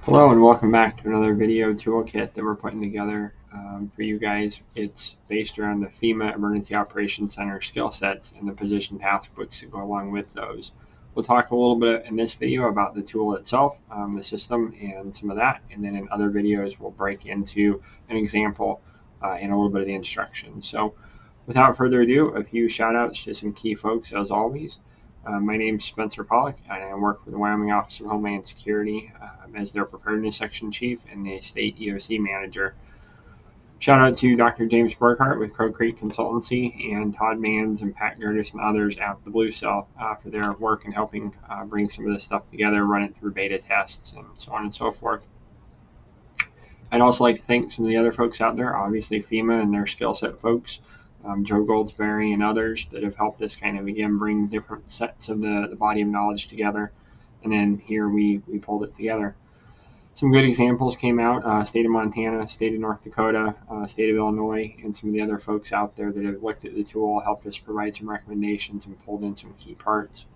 Hello and welcome back to another video toolkit that we're putting together for you guys. It's based around the FEMA Emergency Operations Center skill sets and the position task books that go along with those. We'll talk a little bit in this video about the tool itself, the system, and some of that. And then in other videos, we'll break into an example and a little bit of the instructions. So without further ado, a few shout outs to some key folks as always. My name is Spencer Pollock, and I work for the Wyoming Office of Homeland Security as their Preparedness Section Chief and the State EOC Manager. Shout out to Dr. James Burkhart with Crow Creek Consultancy and Todd Manns and Pat Gertis and others at the Blue Cell for their work in helping bring some of this stuff together, run it through beta tests, and so on and so forth. I'd also like to thank some of the other folks out there, obviously FEMA and their skill set folks. Joe Goldsberry and others that have helped us kind of, again, bring different sets of the body of knowledge together. And then here we pulled it together. Some good examples came out, state of Montana, state of North Dakota, state of Illinois, and some of the other folks out there that have looked at the tool, helped us provide some recommendations and pulled in some key parts.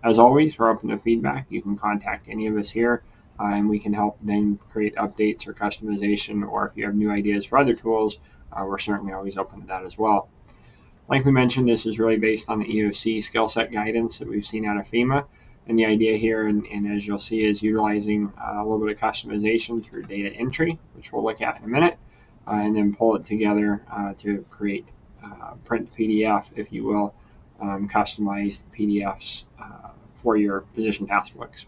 As always, we're open to feedback. You can contact any of us here, and we can help then create updates or customization, or if you have new ideas for other tools, we're certainly always open to that as well. Like we mentioned, this is really based on the EOC skill set guidance that we've seen out of FEMA. And the idea here, and as you'll see, is utilizing a little bit of customization through data entry, which we'll look at in a minute, and then pull it together to create print PDF, if you will, customized PDFs for your position task books.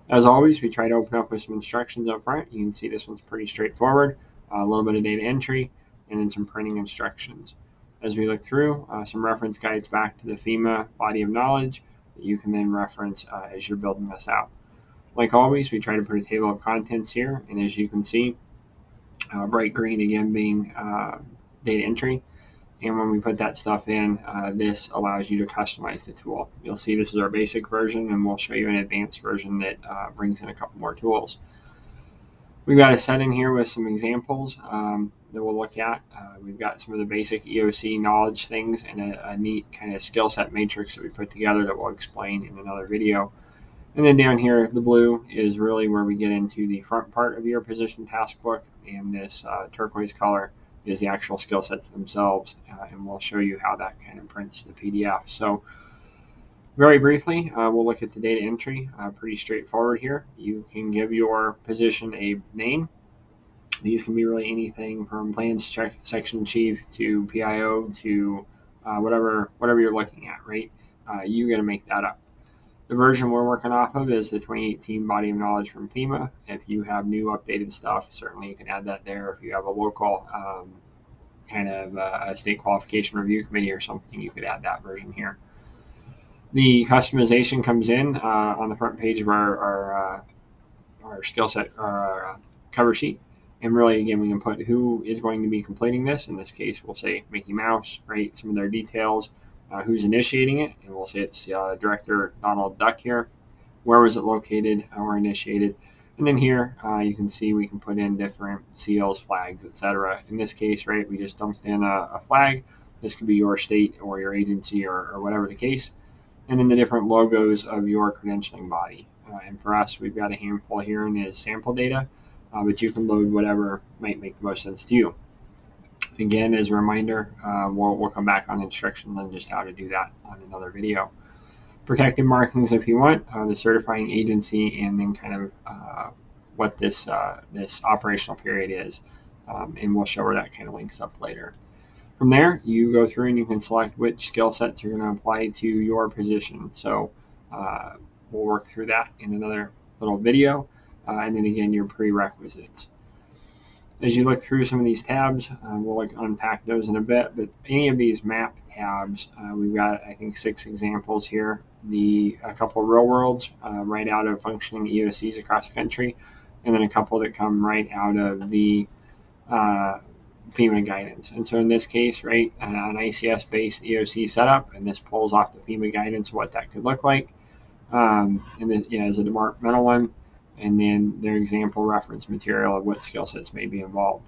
As always, we try to open up with some instructions up front. You can see this one's pretty straightforward, a little bit of data entry, and then some printing instructions. As we look through, some reference guides back to the FEMA body of knowledge that you can then reference as you're building this out. Like always, we try to put a table of contents here, and as you can see, bright green again being data entry. And when we put that stuff in, this allows you to customize the tool. You'll see this is our basic version, and we'll show you an advanced version that brings in a couple more tools. We've got a set in here with some examples that we'll look at. We've got some of the basic EOC knowledge things and a neat kind of skill set matrix that we put together that we'll explain in another video. And then down here, the blue is really where we get into the front part of your position task book, and this turquoise color is the actual skill sets themselves, and we'll show you how that kind of prints the PDF. So very briefly, we'll look at the data entry. Pretty straightforward here. You can give your position a name. These can be really anything from plans section chief to PIO to whatever you're looking at, right? You got to make that up. The version we're working off of is the 2018 body of knowledge from FEMA. If you have new updated stuff, certainly you can add that there. If you have a local kind of a state qualification review committee or something, you could add that version here. The customization comes in on the front page of our skill set, our cover sheet. And really, again, we can put who is going to be completing this. In this case, we'll say Mickey Mouse, right? Some of their details, who's initiating it, and we'll say it's Director Donald Duck here. Where was it located or initiated? And then here, you can see we can put in different seals, flags, etc. In this case, right, we just dumped in a flag. This could be your state or your agency or whatever the case. And then the different logos of your credentialing body. And for us, we've got a handful here in as sample data, but you can load whatever might make the most sense to you. Again, as a reminder, we'll come back on instructions on just how to do that on another video. Protected markings if you want, the certifying agency, and then kind of what this operational period is. And we'll show where that kind of links up later. From there, you go through and you can select which skill sets are going to apply to your position. So we'll work through that in another little video. And then again, your prerequisites. As you look through some of these tabs, we'll unpack those in a bit, but any of these map tabs, we've got, I think, 6 examples here. A couple of real worlds right out of functioning EOCs across the country, and then a couple that come right out of the FEMA guidance. And so in this case, right, an ICS-based EOC setup, and this pulls off the FEMA guidance, what that could look like, and then, as a departmental one, and then their example reference material of what skill sets may be involved.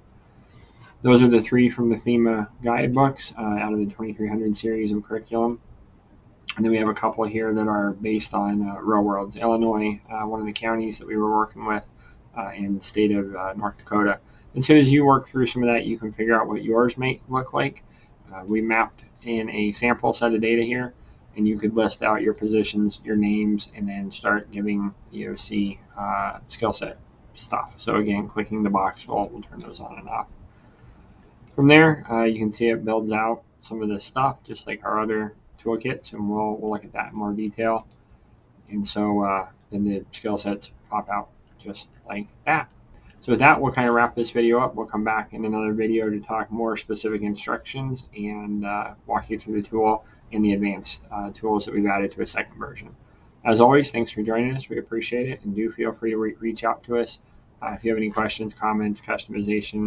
Those are the 3 from the FEMA guidebooks out of the 2300 series of curriculum. And then we have a couple here that are based on real worlds. Illinois, one of the counties that we were working with, in the state of North Dakota. And so as you work through some of that, you can figure out what yours might look like. We mapped in a sample set of data here, and you could list out your positions, your names, and then start giving EOC skill set stuff. So again, clicking the box will turn those on and off. From there, you can see it builds out some of this stuff, just like our other toolkits, and we'll look at that in more detail. And so then the skill sets pop out just like that. So with that, we'll kind of wrap this video up. We'll come back in another video to talk more specific instructions and walk you through the tool and the advanced tools that we've added to a second version. As always, thanks for joining us. We appreciate it, and do feel free to reach out to us if you have any questions, comments, customization.